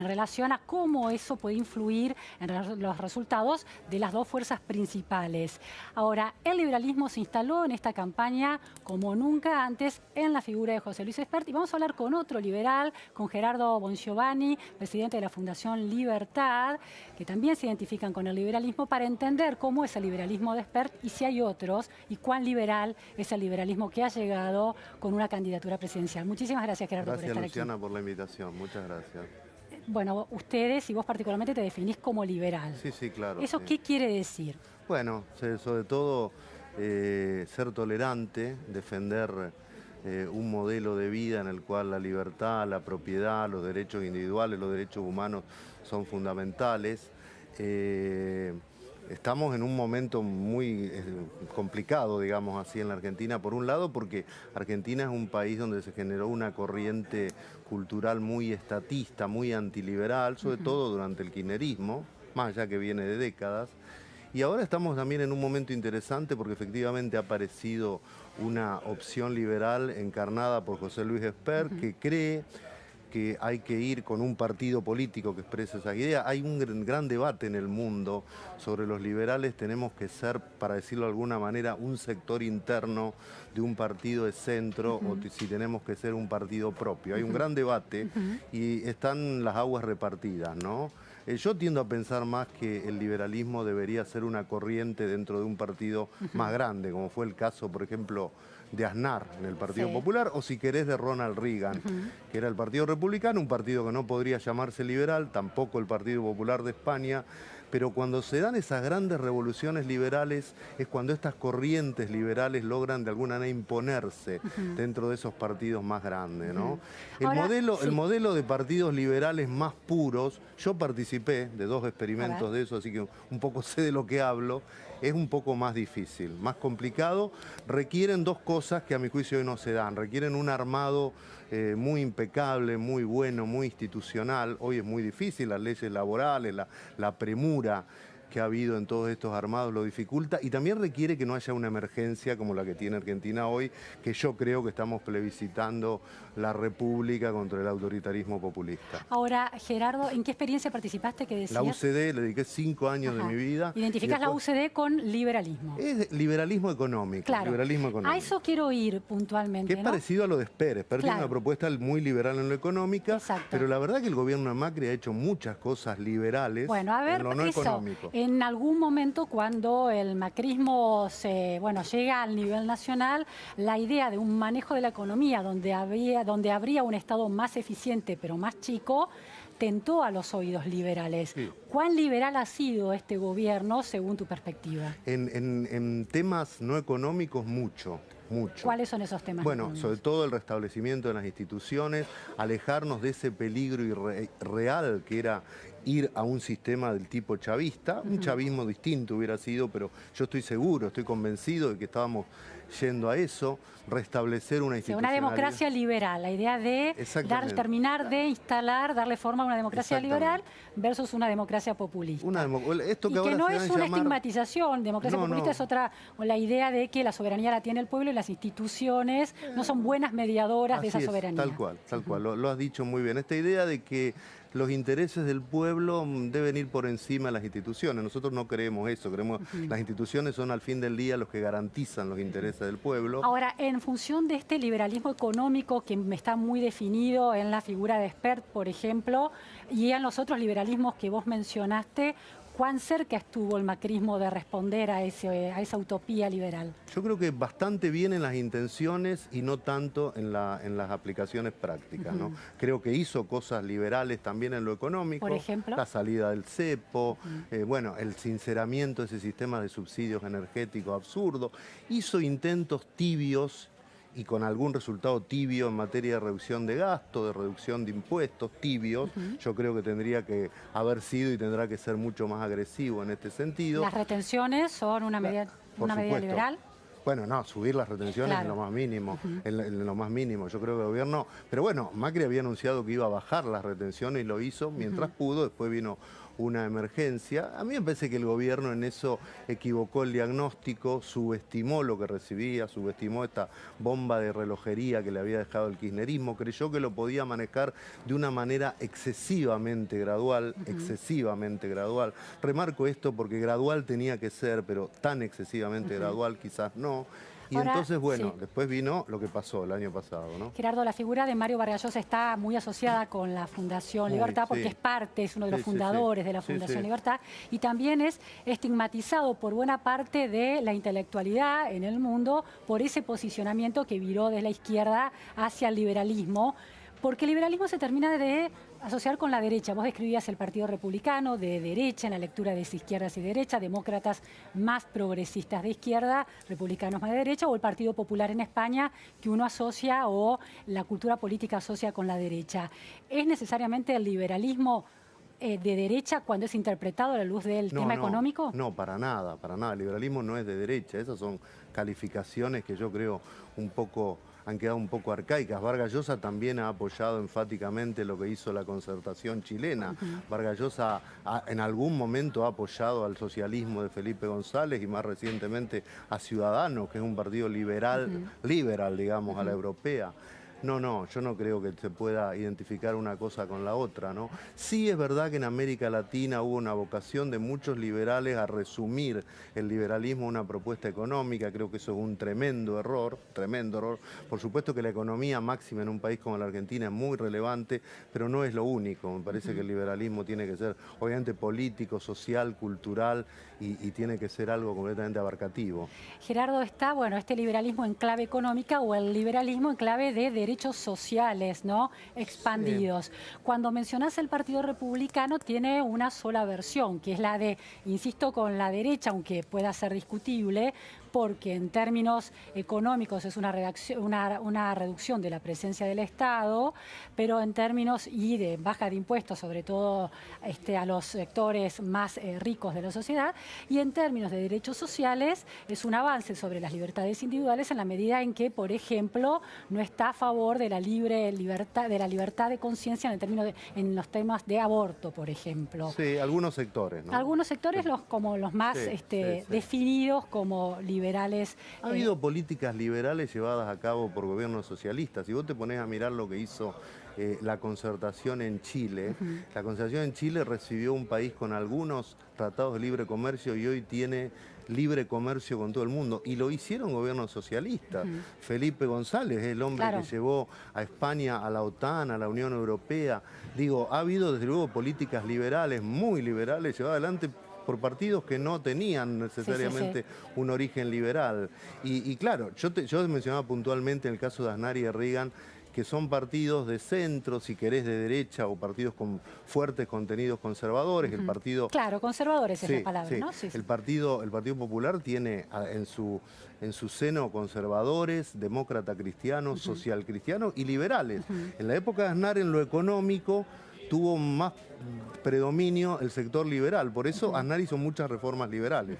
en relación a cómo eso puede influir en los resultados de las dos fuerzas principales. Ahora, el liberalismo se instaló en esta campaña como nunca antes en la figura de José Luis Espert, y vamos a hablar con otro liberal, con Gerardo Bongiovanni, presidente de la Fundación Libertad, que también se identifican con el liberalismo, para entender cómo es el liberalismo de Espert y si hay otros, y cuán liberal es el liberalismo que ha llegado con una candidatura presidencial. Muchísimas gracias, Gerardo, por estar aquí. Gracias, Luciana, por la invitación. Muchas gracias. Bueno, ustedes y vos particularmente te definís como liberal. Sí, claro. ¿Eso sí. qué quiere decir? Bueno, sobre todo ser tolerante, defender un modelo de vida en el cual la libertad, la propiedad, los derechos individuales, los derechos humanos son fundamentales. Estamos en un momento muy complicado, digamos así, en la Argentina, por un lado porque Argentina es un país donde se generó una corriente cultural muy estatista, muy antiliberal, sobre todo durante el kirchnerismo, más allá que viene de décadas. Y ahora estamos también en un momento interesante porque efectivamente ha aparecido una opción liberal encarnada por José Luis Espert, que cree que hay que ir con un partido político que exprese esas ideas. Hay un gran debate en el mundo sobre los liberales. Tenemos que ser, para decirlo de alguna manera, un sector interno de un partido de centro o si tenemos que ser un partido propio. Hay un gran debate y están las aguas repartidas, ¿no? Yo tiendo a pensar más que el liberalismo debería ser una corriente dentro de un partido más grande, como fue el caso, por ejemplo, de Aznar en el Partido Popular, o si querés de Ronald Reagan, que era el Partido Republicano, un partido que no podría llamarse liberal, tampoco el Partido Popular de España, pero cuando se dan esas grandes revoluciones liberales es cuando estas corrientes liberales logran de alguna manera imponerse dentro de esos partidos más grandes, ¿no? El modelo de partidos liberales más puros, yo participé de 2 experimentos de eso, así que un poco sé de lo que hablo, es un poco más difícil, más complicado, requieren 2 cosas que a mi juicio hoy no se dan, requieren un armado muy impecable, muy bueno, muy institucional. Hoy es muy difícil, las leyes laborales, la premura que ha habido en todos estos armados lo dificulta, y también requiere que no haya una emergencia como la que tiene Argentina hoy, que yo creo que estamos plebiscitando la república contra el autoritarismo populista. Ahora, Gerardo, ¿en qué experiencia participaste que decías? La UCD, le dediqué 5 años de mi vida. ¿Identificás la UCD con liberalismo? Es liberalismo económico. Claro. Liberalismo económico. A eso quiero ir puntualmente, que es parecido a lo de Espert. Espert tiene una propuesta muy liberal en lo económico, pero la verdad que el gobierno de Macri ha hecho muchas cosas liberales en lo no económico. En algún momento, cuando el macrismo llega al nivel nacional, la idea de un manejo de la economía donde habría un Estado más eficiente pero más chico, tentó a los oídos liberales. Sí. ¿Cuán liberal ha sido este gobierno según tu perspectiva? En temas no económicos, mucho. ¿Cuáles son esos temas? Bueno, sobre todo el restablecimiento de las instituciones, alejarnos de ese peligro real que era ir a un sistema del tipo chavista. Un chavismo distinto hubiera sido, pero yo estoy seguro, estoy convencido de que estábamos yendo a eso, restablecer una institucionalidad. Una democracia liberal, la idea de terminar de instalar, darle forma a una democracia liberal versus una democracia populista. Esto que no es una estigmatización, democracia populista es otra, la idea de que la soberanía la tiene el pueblo y las instituciones no son buenas mediadoras de esa soberanía. Tal cual, lo has dicho muy bien. Esta idea de que los intereses del pueblo deben ir por encima de las instituciones. Nosotros no creemos eso, creemos que las instituciones son al fin del día los que garantizan los intereses del pueblo. Ahora, en función de este liberalismo económico que está muy definido en la figura de Espert, por ejemplo, y en los otros liberalismos que vos mencionaste, ¿cuán cerca estuvo el macrismo de responder a esa utopía liberal? Yo creo que bastante bien en las intenciones y no tanto en las aplicaciones prácticas, ¿no? Creo que hizo cosas liberales también en lo económico. Por ejemplo, la salida del cepo, el sinceramiento de ese sistema de subsidios energéticos absurdo. Hizo intentos tibios y con algún resultado tibio en materia de reducción de gasto, de reducción de impuestos, tibios. Yo creo que tendría que haber sido y tendrá que ser mucho más agresivo en este sentido. ¿Las retenciones son una medida liberal? Bueno, no, subir las retenciones es lo más mínimo, en lo más mínimo. Yo creo que el gobierno... Pero bueno, Macri había anunciado que iba a bajar las retenciones y lo hizo mientras pudo. Después vino una emergencia. A mí me parece que el gobierno en eso equivocó el diagnóstico, subestimó lo que recibía, subestimó esta bomba de relojería que le había dejado el kirchnerismo, creyó que lo podía manejar de una manera excesivamente gradual, excesivamente gradual. Remarco esto porque gradual tenía que ser, pero tan excesivamente gradual quizás no. Y ahora, entonces, bueno, sí, después vino lo que pasó el año pasado, ¿no? Gerardo, la figura de Mario Vargas Llosa está muy asociada con la Fundación Libertad porque sí. es parte, es uno de los Sí, sí, fundadores sí. de la Sí, Fundación sí. Libertad y también es estigmatizado por buena parte de la intelectualidad en el mundo por ese posicionamiento que viró de la izquierda hacia el liberalismo, porque el liberalismo se termina de asociar con la derecha. Vos describías el Partido Republicano de derecha, en la lectura de izquierdas y derecha, demócratas más progresistas de izquierda, republicanos más de derecha, o el Partido Popular en España, que uno asocia o la cultura política asocia con la derecha. ¿Es necesariamente el liberalismo de derecha cuando es interpretado a la luz del tema económico? No, para nada, para nada. El liberalismo no es de derecha. Esas son calificaciones que yo creo han quedado un poco arcaicas. Vargas Llosa también ha apoyado enfáticamente lo que hizo la Concertación chilena. Vargas Llosa en algún momento ha apoyado al socialismo de Felipe González y más recientemente a Ciudadanos, que es un partido liberal, digamos, a la europea. No, yo no creo que se pueda identificar una cosa con la otra, ¿no? Sí es verdad que en América Latina hubo una vocación de muchos liberales a resumir el liberalismo a una propuesta económica, creo que eso es un tremendo error, tremendo error. Por supuesto que la economía máxima en un país como la Argentina es muy relevante, pero no es lo único. Me parece que el liberalismo tiene que ser, obviamente, político, social, cultural y tiene que ser algo completamente abarcativo. Gerardo, está, bueno, este liberalismo en clave económica o el liberalismo en clave de derechos sociales, ¿no? Expandidos. Sí. Cuando mencionás el Partido Republicano, tiene una sola versión, que es la de, insisto, con la derecha, aunque pueda ser discutible, porque en términos económicos es una reducción de la presencia del Estado, pero en términos y de baja de impuestos, sobre todo a los sectores más ricos de la sociedad, y en términos de derechos sociales es un avance sobre las libertades individuales en la medida en que, por ejemplo, no está a favor de la libertad de conciencia en los temas de aborto, por ejemplo. Sí, algunos sectores, ¿no? Algunos sectores como los más definidos como liberales. Ha habido políticas liberales llevadas a cabo por gobiernos socialistas. Si vos te ponés a mirar lo que hizo la Concertación en Chile, la Concertación en Chile recibió un país con algunos tratados de libre comercio y hoy tiene libre comercio con todo el mundo. Y lo hicieron gobiernos socialistas. Felipe González es el hombre que llevó a España a la OTAN, a la Unión Europea. Digo, ha habido desde luego políticas liberales, muy liberales, llevadas adelante por partidos que no tenían necesariamente un origen liberal. Y claro, yo mencionaba puntualmente en el caso de Aznar y de Reagan, que son partidos de centro, si querés, de derecha, o partidos con fuertes contenidos conservadores. El partido... Claro, conservadores es la palabra, ¿no? Sí, el Partido Popular tiene en su seno conservadores, demócrata cristianos, social cristianos y liberales. En la época de Aznar, en lo económico, tuvo más predominio el sector liberal. Por eso Aznar hizo muchas reformas liberales.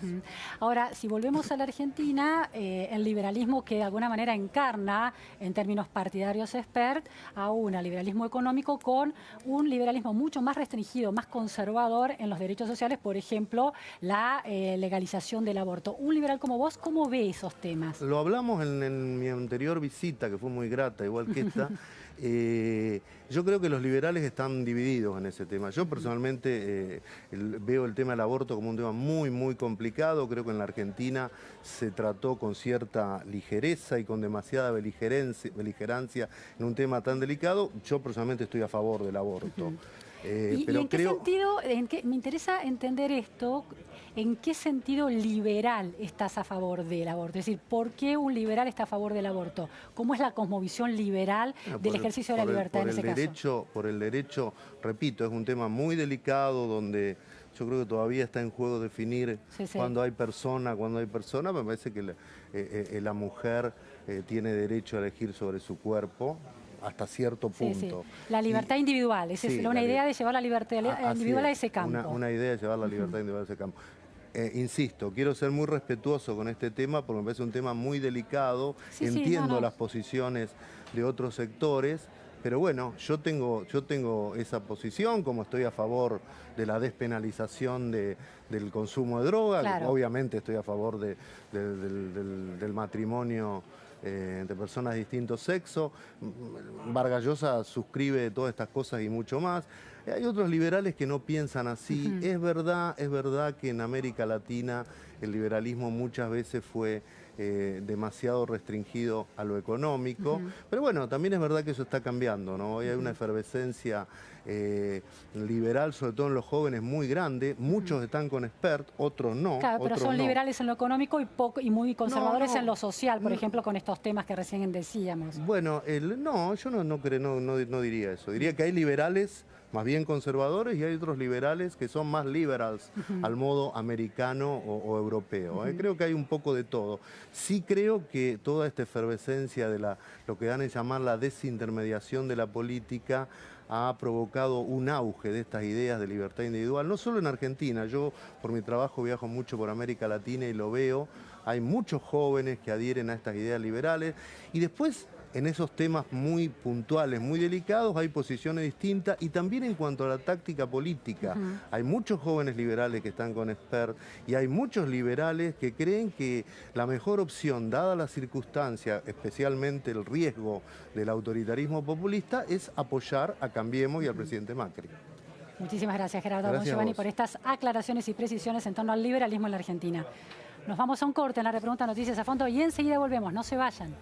Ahora, si volvemos a la Argentina, el liberalismo que de alguna manera encarna, en términos partidarios expert, a un liberalismo económico con un liberalismo mucho más restringido, más conservador en los derechos sociales, por ejemplo, la legalización del aborto. Un liberal como vos, ¿cómo ve esos temas? Lo hablamos en mi anterior visita, que fue muy grata, igual que esta. Yo creo que los liberales están divididos en ese tema. Yo personalmente veo el tema del aborto como un tema muy, muy complicado. Creo que en la Argentina se trató con cierta ligereza y con demasiada beligerancia en un tema tan delicado. Yo personalmente estoy a favor del aborto. Pero ¿y en qué sentido, me interesa entender esto, en qué sentido liberal estás a favor del aborto? Es decir, ¿por qué un liberal está a favor del aborto? ¿Cómo es la cosmovisión liberal del ejercicio de la libertad en ese caso? Por el derecho, repito, es un tema muy delicado donde yo creo que todavía está en juego definir cuándo hay persona, cuándo hay persona. Me parece que la mujer tiene derecho a elegir sobre su cuerpo hasta cierto punto. La libertad individual, es una idea de llevar la libertad individual a ese campo. Una idea de llevar la libertad individual a ese campo. Insisto, quiero ser muy respetuoso con este tema porque me parece un tema muy delicado. Entiendo las posiciones de otros sectores, Pero bueno, yo tengo esa posición, como estoy a favor de la despenalización del consumo de droga, Claro. obviamente estoy a favor del matrimonio de personas de distinto sexo. Vargas Llosa suscribe todas estas cosas y mucho más. Hay otros liberales que no piensan así. Es verdad que en América Latina el liberalismo muchas veces fue demasiado restringido a lo económico, pero bueno, también es verdad que eso está cambiando, ¿no? Hoy hay una efervescencia liberal, sobre todo en los jóvenes, muy grande. Muchos están con Espert, otros no. Claro, pero otros son no. liberales en lo económico y muy conservadores en lo social, por No. ejemplo, con estos temas que recién decíamos. Bueno, no, yo no diría eso. Diría que hay liberales más bien conservadores y hay otros liberales que son más liberals al modo americano o europeo. Creo que hay un poco de todo. Sí creo que toda esta efervescencia de lo que dan a llamar la desintermediación de la política ha provocado un auge de estas ideas de libertad individual, no solo en Argentina. Yo por mi trabajo viajo mucho por América Latina y lo veo. Hay muchos jóvenes que adhieren a estas ideas liberales y después en esos temas muy puntuales, muy delicados, hay posiciones distintas y también en cuanto a la táctica política. Hay muchos jóvenes liberales que están con Espert y hay muchos liberales que creen que la mejor opción, dada la circunstancia, especialmente el riesgo del autoritarismo populista, es apoyar a Cambiemos y al presidente Macri. Muchísimas gracias, Gerardo Gracias Bongiovanni, a vos. por estas aclaraciones y precisiones en torno al liberalismo en la Argentina. Nos vamos a un corte en la repregunta Noticias a Fondo y enseguida volvemos. No se vayan.